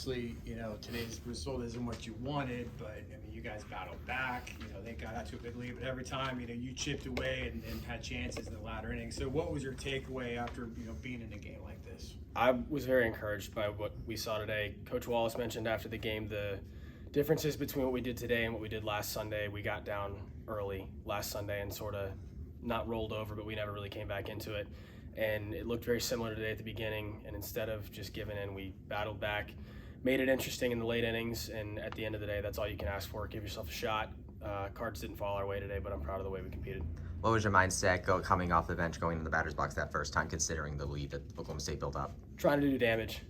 Today's result isn't what you wanted, but you guys battled back. They got out to a big lead, but every time, you chipped away and had chances in the latter innings. So what was your takeaway after, being in a game like this? I was very encouraged by what we saw today. Coach Wallace mentioned after the game the differences between what we did today and what we did last Sunday. We got down early last Sunday and sort of not rolled over, but we never really came back into it. And it looked very similar today at the beginning, and instead of just giving in, we battled back, made it interesting in the late innings, and at the end of the day, that's all you can ask for. Give yourself a shot. Cards didn't fall our way today, but I'm proud of the way we competed. What was your mindset coming off the bench, going into the batter's box that first time, considering the lead that Oklahoma State built up? Trying to do damage.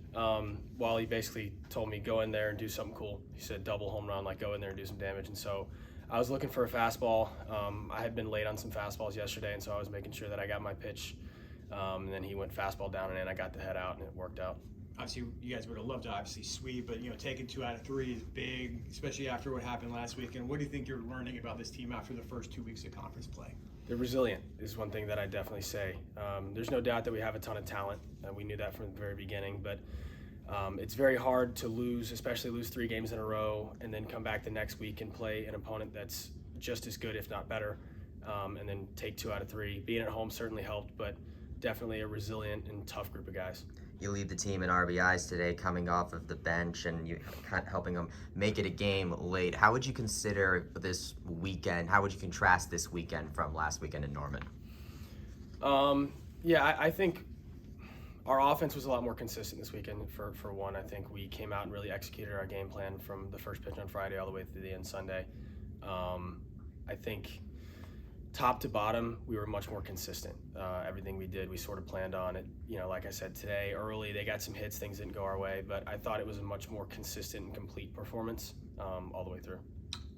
Wally basically told me, go in there and do something cool. He said, double home run, go in there and do some damage. And so I was looking for a fastball. I had been late on some fastballs yesterday, and so I was making sure that I got my pitch. And then he went fastball down and in. I got the head out, and it worked out. Obviously, you guys would have loved to sweep, but taking 2 out of 3 is big, especially after what happened last weekend. What do you think you're learning about this team after the first 2 weeks of conference play? They're resilient is one thing that I definitely say. There's no doubt that we have a ton of talent. We knew that from the very beginning, but it's very hard to lose, especially lose 3 games in a row, and then come back the next week and play an opponent that's just as good, if not better, and then take 2 out of 3. Being at home certainly helped, but definitely a resilient and tough group of guys. You lead the team in RBIs today, coming off of the bench, and you helping them make it a game late. How would you consider this weekend? How would you contrast this weekend from last weekend in Norman? I think our offense was a lot more consistent this weekend. For one, I think we came out and really executed our game plan from the first pitch on Friday all the way through the end Sunday. I think top to bottom, we were much more consistent. Everything we did, we sort of planned on it. Like I said today, early, they got some hits, things didn't go our way, but I thought it was a much more consistent and complete performance all the way through.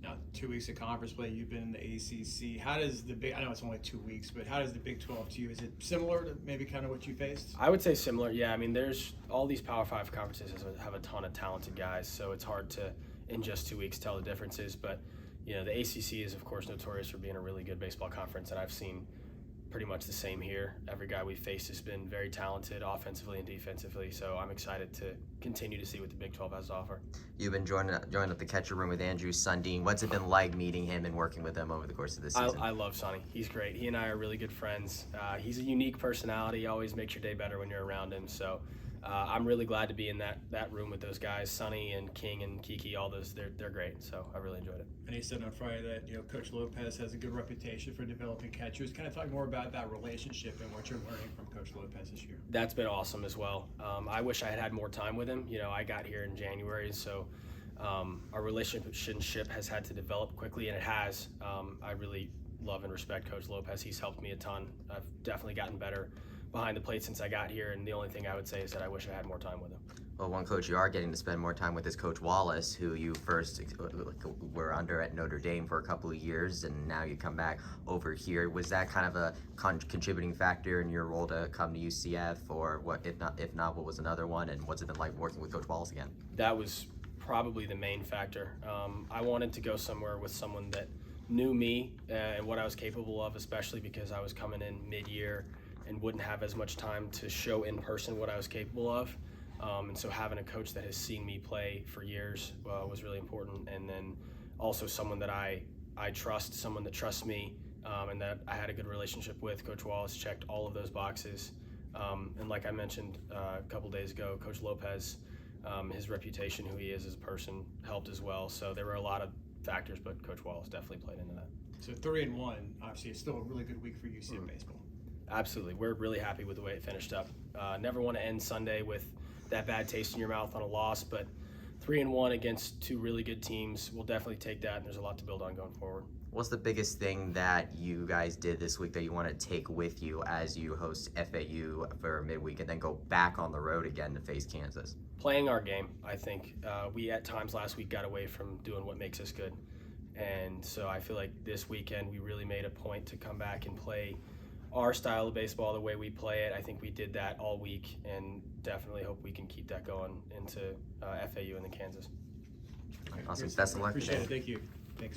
Now, 2 weeks of conference play, you've been in the ACC. How does I know it's only 2 weeks, but how does the Big 12 to you? Is it similar to maybe kind of what you faced? I would say similar, yeah. There's all these Power 5 conferences have a ton of talented guys, so it's hard to, in just 2 weeks, tell the differences, but the ACC is, of course, notorious for being a really good baseball conference, and I've seen pretty much the same here. Every guy we've faced has been very talented offensively and defensively, so I'm excited to continue to see what the Big 12 has to offer. You've been joining up the catcher room with Andrew Sundin. What's it been like meeting him and working with him over the course of this season? I love Sonny. He's great. He and I are really good friends. He's a unique personality. He always makes your day better when you're around him, so I'm really glad to be in that room with those guys, Sonny and King and Kiki, all those, they're great, so I really enjoyed it. And he said on Friday that, Coach Lopez has a good reputation for developing catchers. Kind of talk more about that relationship and what you're learning from Coach Lopez this year. That's been awesome as well. I wish I had more time with him. I got here in January, so our relationship has had to develop quickly, and it has. I really love and respect Coach Lopez. He's helped me a ton. I've definitely gotten better behind the plate since I got here, and the only thing I would say is that I wish I had more time with him. Well, one coach you are getting to spend more time with is Coach Wallace, who you first were under at Notre Dame for a couple of years, and now you come back over here. Was that kind of a contributing factor in your role to come to UCF, or what? If not, what was another one? And what's it been like working with Coach Wallace again? That was probably the main factor. I wanted to go somewhere with someone that knew me and what I was capable of, especially because I was coming in mid-year and wouldn't have as much time to show in person what I was capable of. And so having a coach that has seen me play for years was really important. And then also someone that I trust, someone that trusts me, and that I had a good relationship with. Coach Wallace checked all of those boxes. And like I mentioned a couple days ago, Coach Lopez, his reputation, who he is as a person, helped as well. So there were a lot of factors, but Coach Wallace definitely played into that. So 3-1, obviously, it's still a really good week for UCF baseball. Absolutely. We're really happy with the way it finished up. Never want to end Sunday with that bad taste in your mouth on a loss, but 3-1 against 2 really good teams, we'll definitely take that, and there's a lot to build on going forward. What's the biggest thing that you guys did this week that you want to take with you as you host FAU for midweek and then go back on the road again to face Kansas? Playing our game, I think. We at times last week got away from doing what makes us good. And so I feel like this weekend we really made a point to come back and play our style of baseball the way we play it. I think we did that all week, and definitely hope we can keep that going into FAU and then Kansas. Awesome. Best of luck. Appreciate it. Thank you.